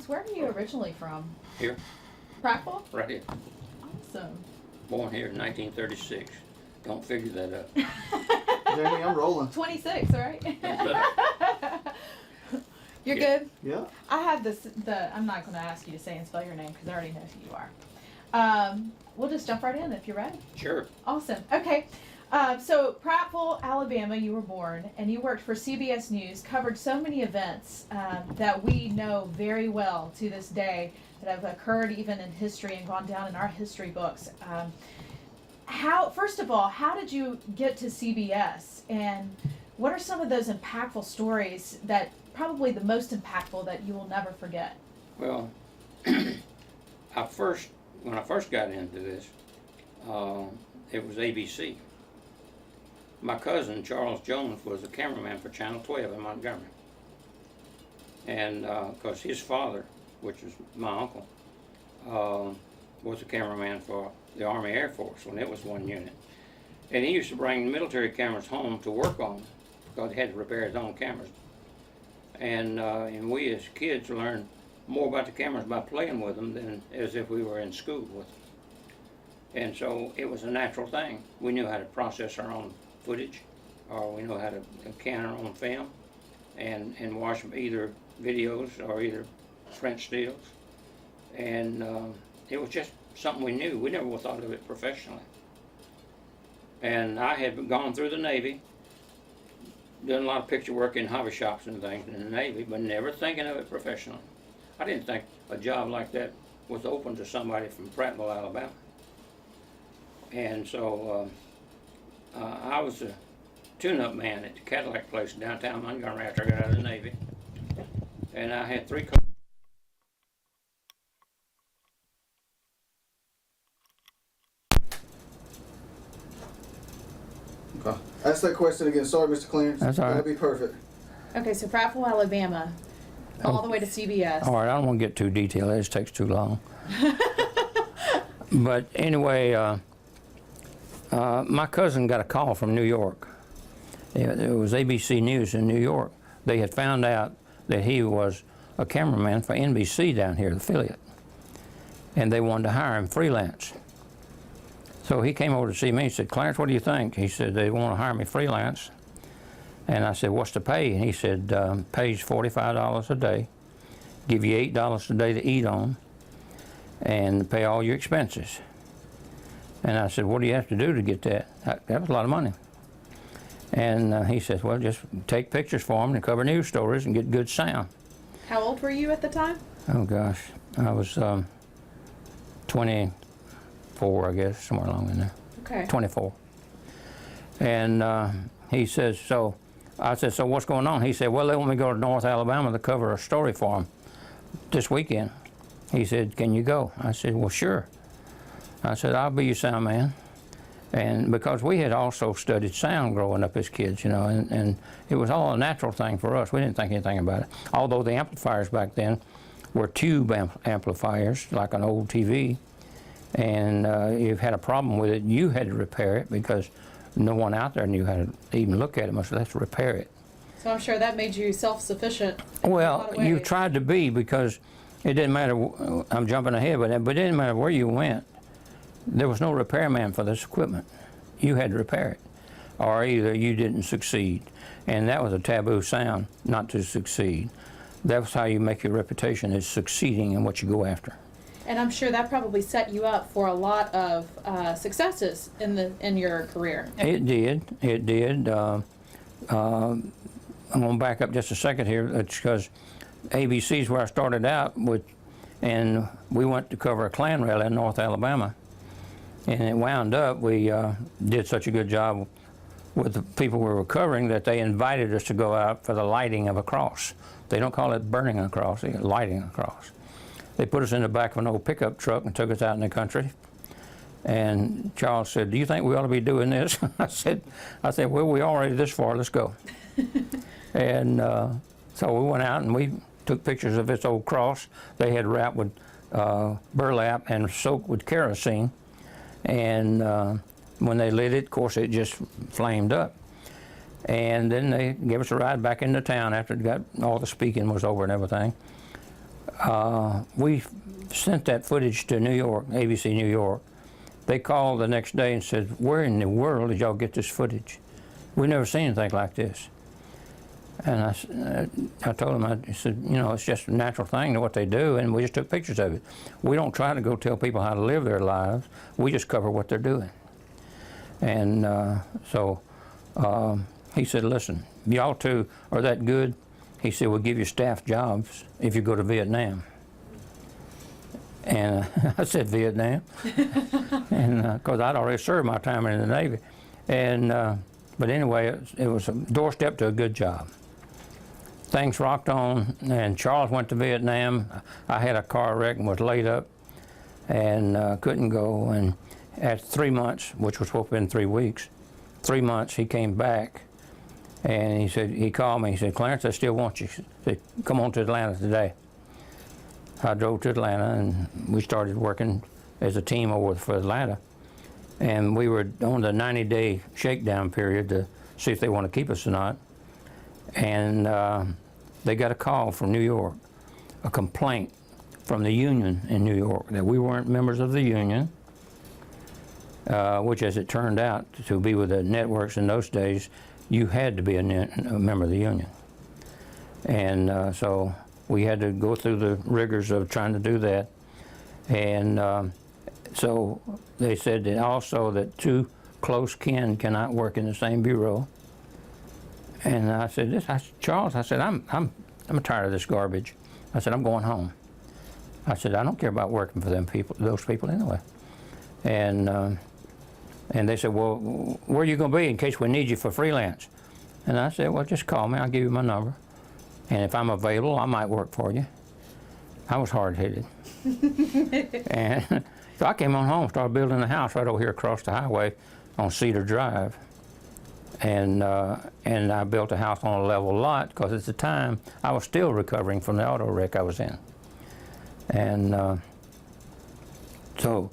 where are you originally from? Here, Prattville? right here. Awesome. Born here in 1936. Don't figure that up. Jamie, I'm rolling. 26, right? You're Yeah. good? Yeah. I have I'm not going to ask you to say and spell your name because I already know who you are. We'll just jump right in if you're ready. Sure. Awesome. Okay. So Prattville, Alabama, you were born, and you worked for CBS News, covered so many events that we know very well to this day that have occurred even in history and gone down in our history books. First of all, how did you get to CBS, and what are some of those impactful stories that probably the most impactful that you will never forget? Well, when I first got into this, it was ABC. My cousin, Charles Jones, was a cameraman for Channel 12 in Montgomery. And because his father, which is my uncle, was a cameraman for the Army Air Force when it was one unit. And he used to bring military cameras home to work on because he had to repair his own cameras. And we as kids learned more about the cameras by playing with them than as if we were in school with them. And so it was a natural thing. We knew how to process our own footage, or we knew how to can our own film and watch either videos or either French stills. And it was just something we knew. We never thought of it professionally. And I had gone through the Navy, done a lot of picture work in hobby shops and things in the Navy, but never thinking of it professionally. I didn't think a job like that was open to somebody from Prattville, Alabama. And so I was a tune-up man at the Cadillac place in downtown Montgomery after I got out of the Navy. And I had 3 cars. Okay. Ask that question again. Sorry, Mr. Clarence. That's all right. That'll be perfect. Okay, so Prattville, Alabama, all the way to CBS. All right, I don't want to get too detailed. It just takes too long. But anyway, my cousin got a call from New York. It was ABC News in New York. They had found out that he was a cameraman for NBC down here, the affiliate. And they wanted to hire him freelance. So he came over to see me. He said, "Clarence, what do you think?" He said, "They want to hire me freelance." And I said, "What's the pay?" And he said, "Pays $45 a day, give you $8 a day to eat on, and pay all your expenses." And I said, "What do you have to do to get that?" That was a lot of money. And he said, "Well, just take pictures for them and cover news stories and get good sound." How old were you at the time? Oh gosh, I was 24, I guess, somewhere along in there. Okay. 24. And he says, so I said, "So what's going on?" He said, "Well, they want me to go to North Alabama to cover a story for them this weekend." He said, "Can you go?" I said, "Well, sure." I said, "I'll be your sound man." And because we had also studied sound growing up as kids, you know, and it was all a natural thing for us. We didn't think anything about it. Although the amplifiers back then were tube amplifiers, like an old TV, and if you had a problem with it, you had to repair it because no one out there knew how to even look at it, much less repair it. So I'm sure that made you self-sufficient. Well, you tried to be, because it didn't matter, I'm jumping ahead, but it didn't matter where you went. There was no repairman for this equipment. You had to repair it, or either you didn't succeed. And that was a taboo sound, not to succeed. That's how you make your reputation, is succeeding in what you go after. And I'm sure that probably set you up for a lot of successes in your career. It did. It did. I'm going to back up just a second here. It's because ABC is where I started out with, and we went to cover a Klan rally in North Alabama. And it wound up, we did such a good job with the people we were covering that they invited us to go out for the lighting of a cross. They don't call it burning a cross, they lighting a cross. They put us in the back of an old pickup truck and took us out in the country. And Charles said, "Do you think we ought to be doing this?" I said, "Well, we're already this far, let's go." And so we went out and we took pictures of this old cross. They had wrapped with burlap and soaked with kerosene. And when they lit it, of course, it just flamed up. And then they gave us a ride back into town after it got all the speaking was over and everything. We sent that footage to New York, ABC New York. They called the next day and said, "Where in the world did y'all get this footage? We've never seen anything like this." And I told them, I said, you know, it's just a natural thing to what they do, and we just took pictures of it. We don't try to go tell people how to live their lives. We just cover what they're doing. And so he said, "Listen, y'all two are that good." He said, "We'll give you staff jobs if you go to Vietnam." And I said, "Vietnam?" And because I'd already served my time in the Navy. And but anyway, it was a doorstep to a good job. Things rocked on, and Charles went to Vietnam. I had a car wreck and was laid up and couldn't go. And at 3 months, which was supposed to have been 3 weeks, 3 months, he came back, and he said, he called me. He said, "Clarence, I still want you. He said, come on to Atlanta today." I drove to Atlanta, and we started working as a team over for Atlanta. And we were on the 90-day shakedown period to see if they want to keep us or not. And they got a call from New York, a complaint from the union in New York that we weren't members of the union, which, as it turned out, to be with the networks in those days, you had to be a member of the union. And so we had to go through the rigors of trying to do that. And so they said that also that two close kin cannot work in the same bureau. And I said, "Charles," I said, I'm tired of this garbage. I said, "I'm going home." I said, "I don't care about working for those people anyway." And they said, "Well, where are you going to be in case we need you for freelance?" And I said, "Well, just call me. I'll give you my number. And if I'm available, I might work for you." I was hard-headed. And so I came on home, started building a house right over here across the highway on Cedar Drive. And I built a house on a level lot because at the time I was still recovering from the auto wreck I was in. And so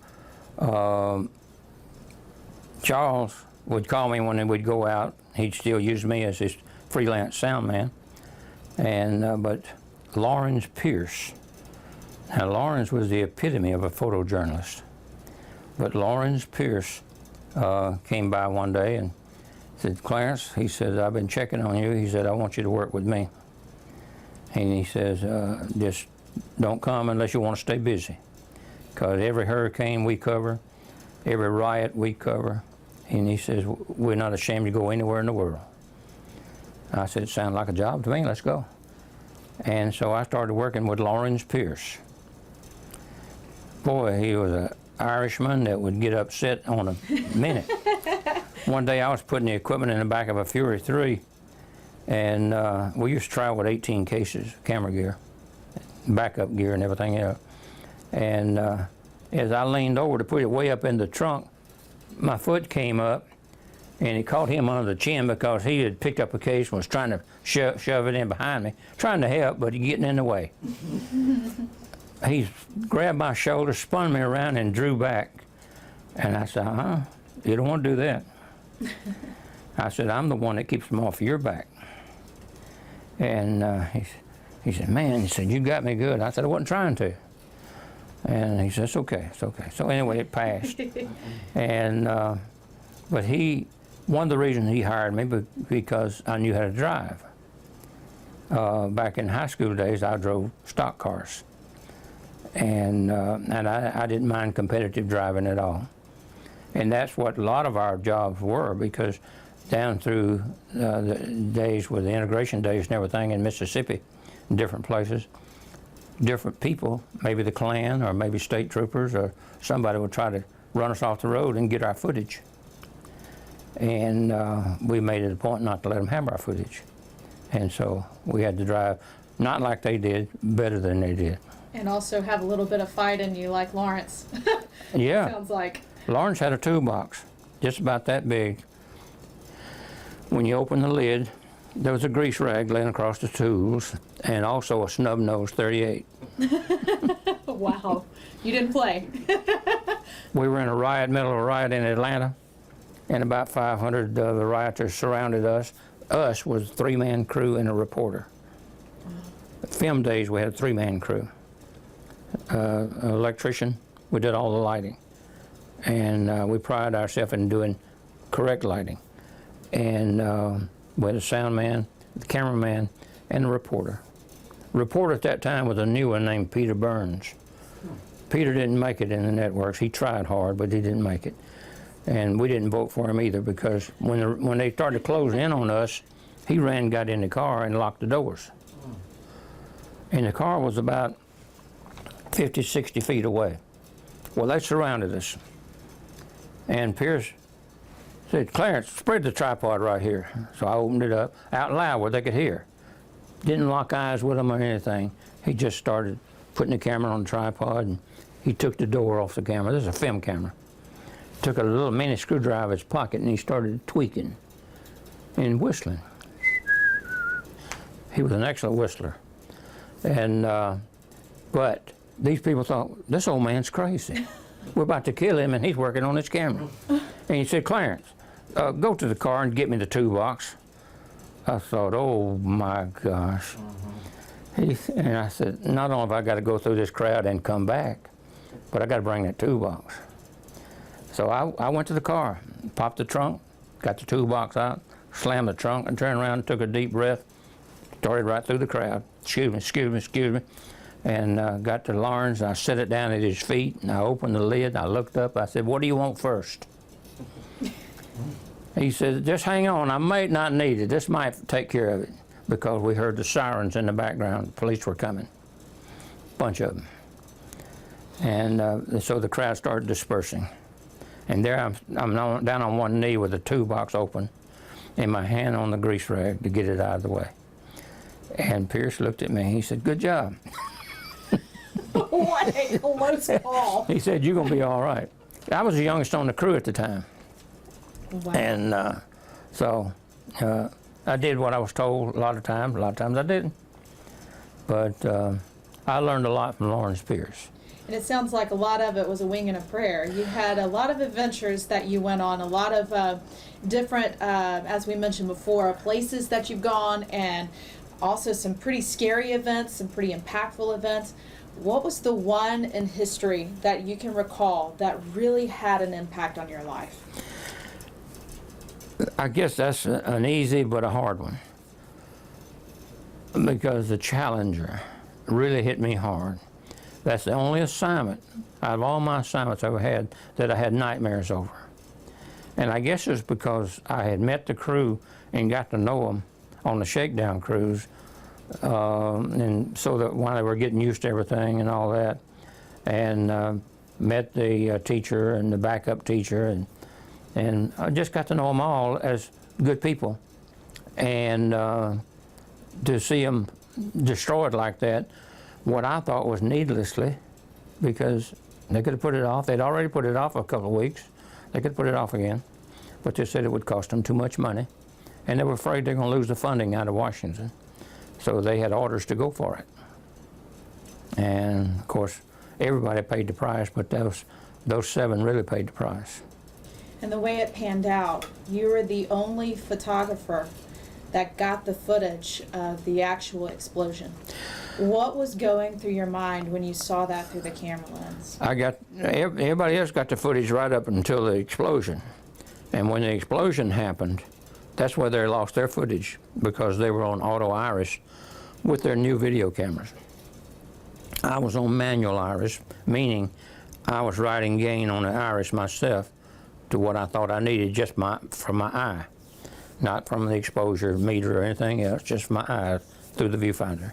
Charles would call me when we'd go out. He'd still use me as his freelance sound man. And but Lawrence Pierce. Now Lawrence was the epitome of a photojournalist. But Lawrence Pierce came by one day and said, "Clarence," he said, "I've been checking on you." He said, "I want you to work with me." And he says, "Just don't come unless you want to stay busy. Because every hurricane we cover, every riot we cover." And he says, "We're not ashamed to go anywhere in the world." I said, "It sounds like a job to me, let's go." And so I started working with Lawrence Pierce. Boy, he was an Irishman that would get upset on a minute. One day I was putting the equipment in the back of a Fury 3, and we used to travel with 18 cases, camera gear, backup gear and everything else. And as I leaned over to put it way up in the trunk, my foot came up, and it caught him under the chin because he had picked up a case and was trying to shove it in behind me, trying to help, but he getting in the way. He grabbed my shoulder, spun me around, and drew back. And I said, "You don't want to do that." I said, "I'm the one that keeps them off your back." And he said, "Man," he said, "you got me good." I said, "I wasn't trying to." And he said, "It's okay, it's okay." So anyway, it passed. And but one of the reasons he hired me because I knew how to drive. Back in high school days, I drove stock cars. And I didn't mind competitive driving at all. And that's what a lot of our jobs were, because down through the days with the integration days and everything in Mississippi, in different places, different people, maybe the Klan or maybe state troopers or somebody would try to run us off the road and get our footage. And we made it a point not to let them have our footage. And so we had to drive, not like they did, better than they did. And also have a little bit of fight in you like Lawrence. Yeah. Sounds like. Lawrence had a toolbox, just about that big. When you open the lid, there was a grease rag laying across the tools, and also a snub-nosed .38. Wow, you didn't play. We were in a riot, middle of a riot in Atlanta, and about 500 of the rioters surrounded us. Us was a 3-man crew and a reporter. Film days, we had a 3-man crew. electrician. We did all the lighting. And we pride ourselves in doing correct lighting. And we had a sound man, the cameraman, and a reporter. The reporter at that time was a new one named Peter Burns. Peter didn't make it in the networks. He tried hard, but he didn't make it. And we didn't vote for him either, because when they started closing in on us, he ran, got in the car, and locked the doors. And the car was about 50, 60 feet away. Well, they surrounded us. And Pierce said, "Clarence, spread the tripod right here." So I opened it up out loud where they could hear. Didn't lock eyes with them or anything. He just started putting the camera on the tripod, and he took the door off the camera. This is a film camera. Took a little mini screwdriver out of his pocket, and he started tweaking and whistling. He was an excellent whistler. And but these people thought, this old man's crazy. We're about to kill him, and he's working on his camera. And he said, "Clarence, go to the car and get me the toolbox." I thought, oh my gosh. And I said, not only have I got to go through this crowd and come back, but I got to bring that toolbox. So I went to the car, popped the trunk, got the toolbox out, slammed the trunk, and turned around and took a deep breath, started right through the crowd. Excuse me, excuse me, excuse me. And got to Lawrence, I set it down at his feet, and I opened the lid, I looked up, I said, "What do you want first?" He said, "Just hang on, I might not need it. This might take care of it," because we heard the sirens in the background. The police were coming, bunch of them. And so the crowd started dispersing. And there I'm down on one knee with the toolbox open and my hand on the grease rag to get it out of the way. And Pierce looked at me, he said, "Good job." What a close call. He said, "You're gonna be all right." I was the youngest on the crew at the time. Wow. And so I did what I was told a lot of times I didn't. But I learned a lot from Lawrence Pierce. And it sounds like a lot of it was a wing and a prayer. You had a lot of adventures that you went on, a lot of different, as we mentioned before, places that you've gone, and also some pretty scary events, some pretty impactful events. What was the one in history that you can recall that really had an impact on your life? I guess that's an easy but a hard one, because the Challenger really hit me hard. That's the only assignment out of all my assignments I ever had that I had nightmares over. And I guess it's because I had met the crew and got to know them on the shakedown cruise, and so that while they were getting used to everything and all that, and met the teacher and the backup teacher, and I just got to know them all as good people. And to see them destroyed like that, what I thought was needlessly, because they could have put it off. They'd already put it off a couple of weeks. They could put it off again, but they said it would cost them too much money, and they were afraid they're going to lose the funding out of Washington. So they had orders to go for it. And of course, everybody paid the price, but those 7 really paid the price. And the way it panned out, you were the only photographer that got the footage of the actual explosion. What was going through your mind when you saw that through the camera lens? Everybody else got the footage right up until the explosion. And when the explosion happened, that's where they lost their footage, because they were on auto iris with their new video cameras. I was on manual iris, meaning I was writing gain on the iris myself to what I thought I needed, just from my eye, not from the exposure meter or anything else, just my eye through the viewfinder.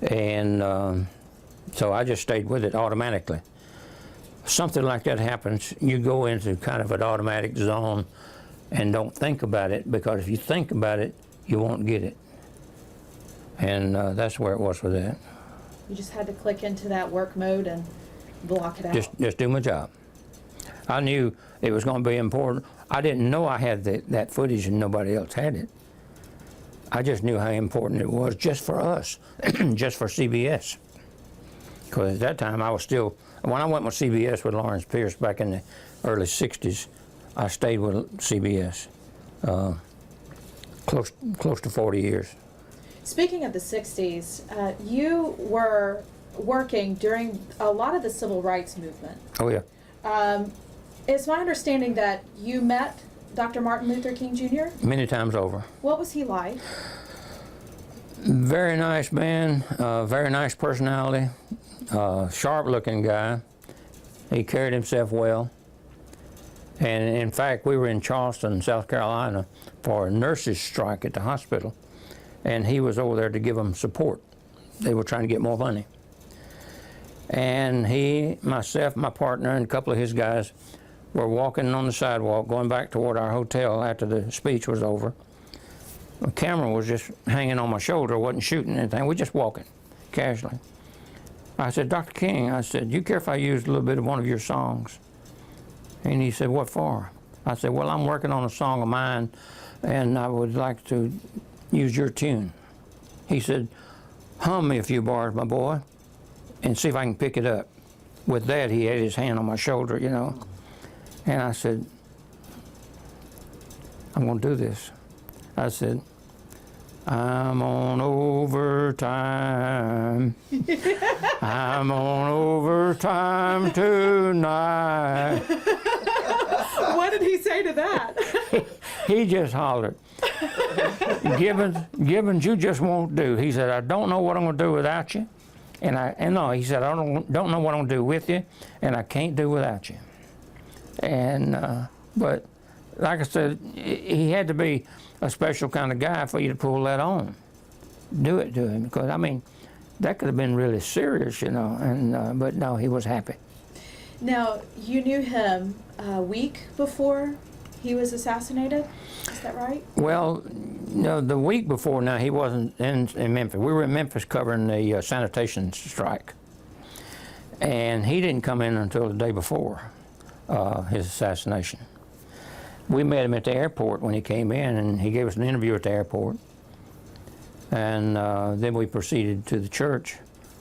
And so I just stayed with it automatically. Something like that happens, you go into kind of an automatic zone and don't think about it, because if you think about it, you won't get it. And that's where it was with that. You just had to click into that work mode and block it out. Just do my job. I knew it was going to be important. I didn't know I had that footage and nobody else had it. I just knew how important it was just for us, just for CBS. Because at that time I was still, when I went with CBS with Lawrence Pierce back in the early 60s, I stayed with CBS close to 40 years. Speaking of the 60s, you were working during a lot of the civil rights movement. Oh, yeah. It's my understanding that you met Dr. Martin Luther King Jr. Many times over. What was he like? Very nice man, very nice personality, sharp-looking guy. He carried himself well. And in fact, we were in Charleston, South Carolina, for a nurses' strike at the hospital, and he was over there to give them support. They were trying to get more money. And he, myself, my partner, and a couple of his guys were walking on the sidewalk, going back toward our hotel after the speech was over. The camera was just hanging on my shoulder, wasn't shooting anything. We're just walking, casually. I said, Dr. King, I said, you care if I use a little bit of one of your songs? And he said, what for? I said, well, I'm working on a song of mine, and I would like to use your tune. He said, hum me a few bars, my boy, and see if I can pick it up. With that, he had his hand on my shoulder, you know. And I said, I'm going to do this. I said, I'm on overtime. I'm on overtime tonight. What did he say to that? He just hollered, Gibbons, you just won't do. He said, I don't know what I'm going to do without you. And no, he said, I don't know what I'm going to do with you, and I can't do without you. And, but like I said, he had to be a special kind of guy for you to pull that on. Do it to him, because, I mean, that could have been really serious, you know, and, but no, he was happy. Now, you knew him a week before he was assassinated, is that right? Well, no, the week before now, he wasn't in Memphis. We were in Memphis covering the sanitation strike. And he didn't come in until the day before his assassination. We met him at the airport when he came in, and he gave us an interview at the airport. And then we proceeded to the church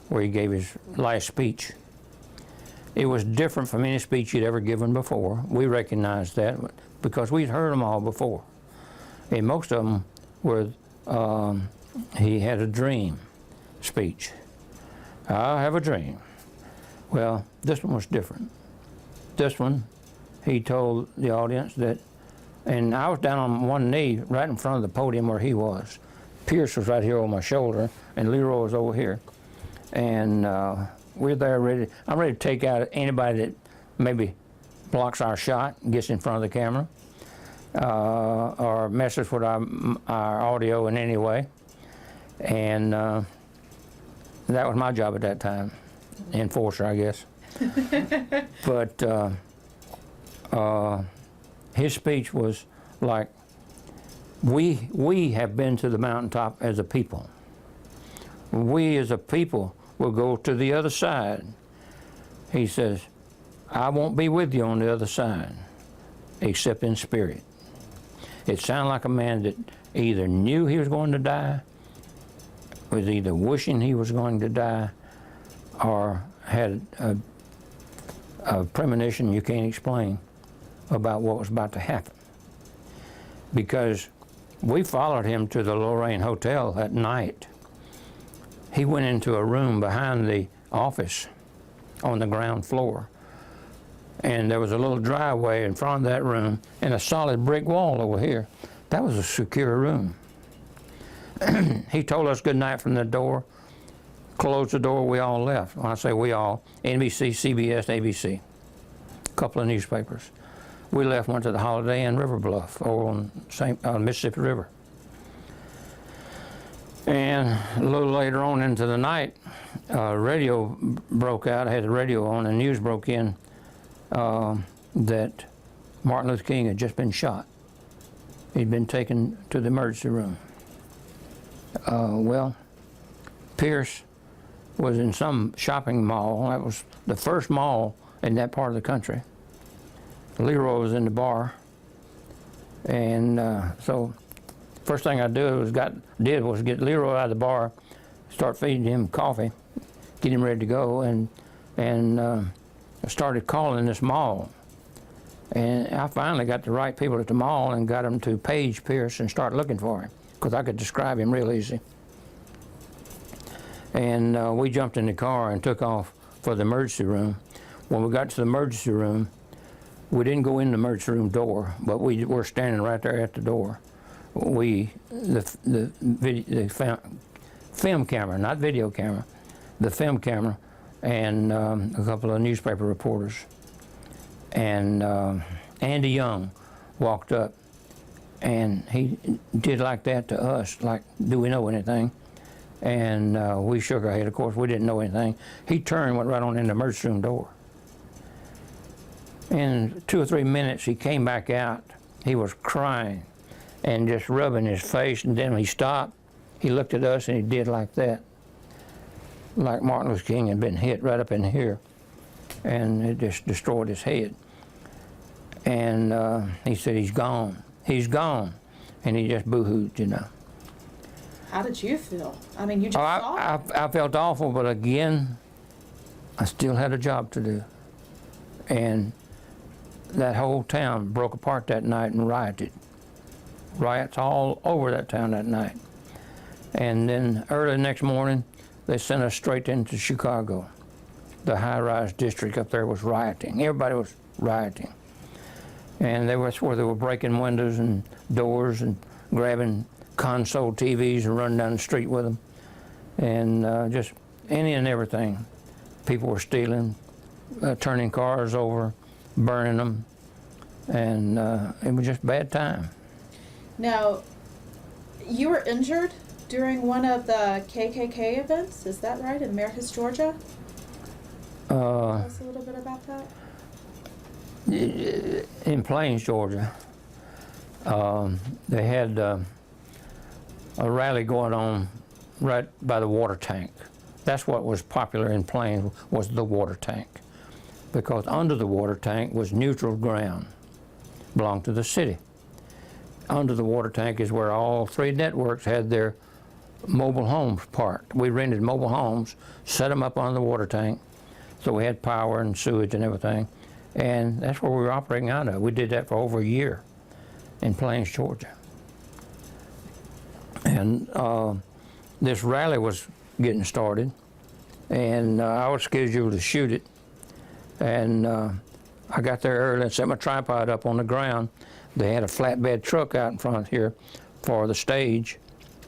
where he gave his last speech. It was different from any speech he'd ever given before. We recognized that because we'd heard them all before. And most of them were, he had a dream speech. I have a dream. Well, this one was different. This one, he told the audience that, and I was down on one knee right in front of the podium where he was. Pierce was right here on my shoulder, and Leroy was over here. And we're there ready. I'm ready to take out anybody that maybe blocks our shot and gets in front of the camera, or messes with our audio in any way. And that was my job at that time, enforcer, I guess. But his speech was like, we have been to the mountaintop as a people. We as a people will go to the other side. He says, I won't be with you on the other side, except in spirit. It sounded like a man that either knew he was going to die, was either wishing he was going to die, or had a premonition you can't explain about what was about to happen. Because we followed him to the Lorraine Hotel at night. He went into a room behind the office on the ground floor. And there was a little driveway in front of that room and a solid brick wall over here. That was a secure room. He told us good night from the door, closed the door, we all left. When I say we all, NBC, CBS, ABC, a couple of newspapers. We left, went to the Holiday Inn River Bluff over on Mississippi River. And a little later on into the night, radio broke out. I had the radio on, and news broke in that Martin Luther King had just been shot. He'd been taken to the emergency room. Well, Pierce was in some shopping mall. That was the first mall in that part of the country. Leroy was in the bar. And so first thing I did was get Leroy out of the bar, start feeding him coffee, get him ready to go, and I started calling this mall. And I finally got the right people at the mall and got them to page Pierce and start looking for him, because I could describe him real easy. And we jumped in the car and took off for the emergency room. When we got to the emergency room, we didn't go in the emergency room door, but we were standing right there at the door. The film camera, not video camera, the film camera, and a couple of newspaper reporters. And Andy Young walked up, and he did like that to us, like, do we know anything? And we shook our head. Of course, we didn't know anything. He turned, went right on in the emergency room door. In 2 or 3 minutes, he came back out. He was crying and just rubbing his face, and then he stopped. He looked at us and he did like that, like Martin Luther King had been hit right up in here, and it just destroyed his head. And he said, he's gone, and he just boo-hooed, you know. How did you feel? I mean, you just saw it. I felt awful, but again, I still had a job to do. And that whole town broke apart that night and rioted. Riots all over that town that night. And then early the next morning, they sent us straight into Chicago. The high-rise district up there was rioting. Everybody was rioting. And that's where they were breaking windows and doors and grabbing console TVs and running down the street with them. And just any and everything. People were stealing, turning cars over, burning them, and it was just a bad time. Now, you were injured during one of the KKK events, is that right, in Marcus, Georgia? Tell us a little bit about that. In Plains, Georgia, they had a rally going on right by the water tank. That's what was popular in Plains, was the water tank. Because under the water tank was neutral ground, belonged to the city. Under the water tank is where all 3 networks had their mobile homes parked. We rented mobile homes, set them up on the water tank, so we had power and sewage and everything. And that's where we were operating out of. We did that for over a year in Plains, Georgia. And this rally was getting started, and I was scheduled to shoot it. And I got there early and set my tripod up on the ground. They had a flatbed truck out in front here for the stage,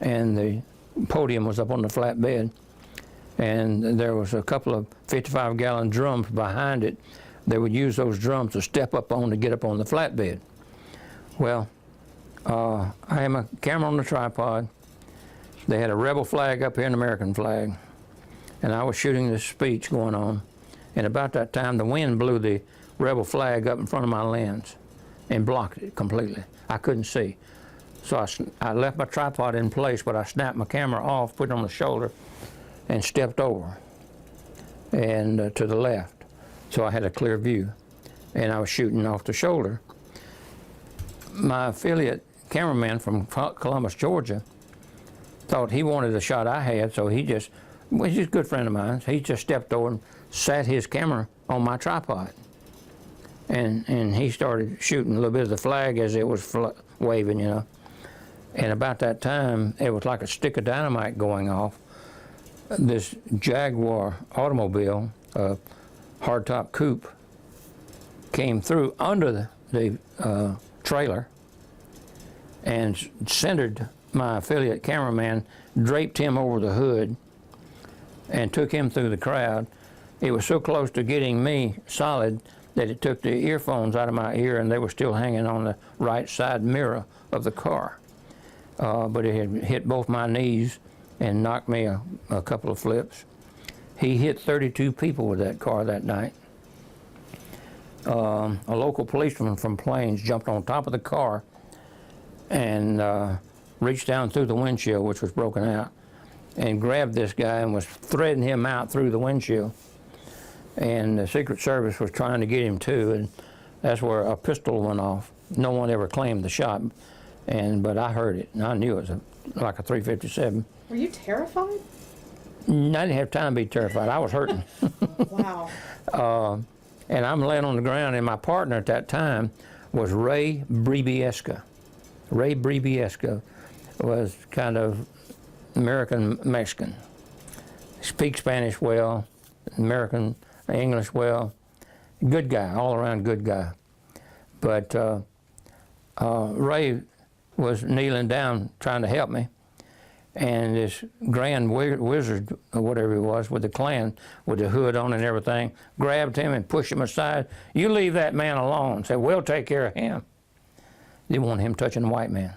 and the podium was up on the flatbed. And there was a couple of 55-gallon drums behind it. They would use those drums to step up on to get up on the flatbed. Well, I had my camera on the tripod. They had a rebel flag up here and an American flag. And I was shooting this speech going on. And about that time, the wind blew the rebel flag up in front of my lens and blocked it completely. I couldn't see. So I left my tripod in place, but I snapped my camera off, put it on the shoulder, and stepped over and to the left. So I had a clear view, and I was shooting off the shoulder. My affiliate cameraman from Columbus, Georgia, thought he wanted the shot I had, so he's a good friend of mine. He just stepped over and sat his camera on my tripod. And he started shooting a little bit of the flag as it was waving, you know. And about that time, it was like a stick of dynamite going off. This Jaguar automobile, hardtop coupe, came through under the trailer and centered my affiliate cameraman, draped him over the hood, and took him through the crowd. It was so close to getting me solid that it took the earphones out of my ear, and they were still hanging on the right side mirror of the car. But it had hit both my knees and knocked me a couple of flips. He hit 32 people with that car that night. A local policeman from Plains jumped on top of the car and reached down through the windshield, which was broken out, and grabbed this guy and was threading him out through the windshield. And the Secret Service was trying to get him too, and that's where a pistol went off. No one ever claimed the shot, but I heard it, and I knew it was like a .357. Were you terrified? I didn't have time to be terrified. I was hurting. Wow. And I'm laying on the ground, and my partner at that time was Ray Bribieska. Ray Bribieska was kind of American-Mexican. speaks Spanish well, American, English well. Good guy, all around good guy. But Ray was kneeling down trying to help me, and this grand wizard, or whatever he was, with the Klan, with the hood on and everything, grabbed him and pushed him aside. "You leave that man alone." Said, "We'll take care of him." Didn't want him touching the white man.